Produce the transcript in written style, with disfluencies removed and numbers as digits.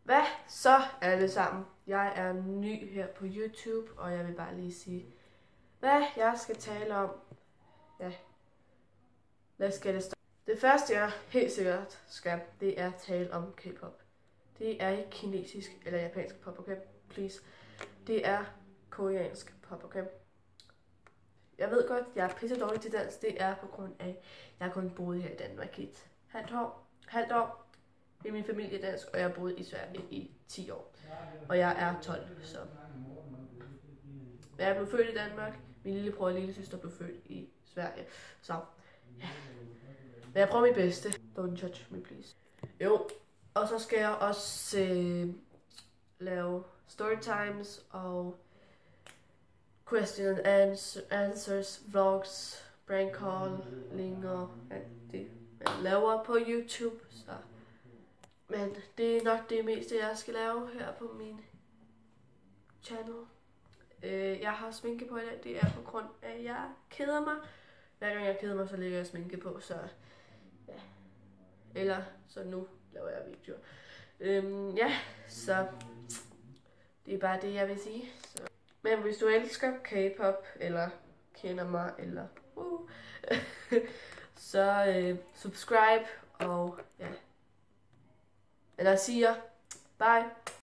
Hvad så alle sammen? Jeg er ny her på YouTube, og jeg vil bare lige sige, hvad jeg skal tale om. Ja, let's get it started. Det første jeg helt sikkert skal, det er tale om K-pop. Det er ikke kinesisk eller japansk pop, okay? Please. Det er koreansk pop, okay? Jeg ved godt, jeg er pisse dårlig til dans. Det er på grund af, jeg har kun boet her i Danmark i et halvt år. Det er min familie dansk, og jeg har boet i Sverige i 10 år. Og jeg er 12, så... Jeg blev født i Danmark. Min lillebror og lillesøster blev født i Sverige. Så, ja. Men jeg prøver mit bedste. Don't judge me, please. Jo, og så skal jeg også lave storytimes og question and answers, vlogs, prank call, linker, alt det jeg laver på YouTube. Så. Men det er nok det meste, jeg skal lave her på min channel. Jeg har sminke på i dag. Det er på grund af, at jeg keder mig. Hver gang jeg keder mig, så lægger jeg sminke på. Så ja. Eller så nu laver jeg videoer. Ja, så det er bare det, jeg vil sige. Så. Men hvis du elsker K-pop, eller kender mig, eller så subscribe, og ja. Eller siger bye.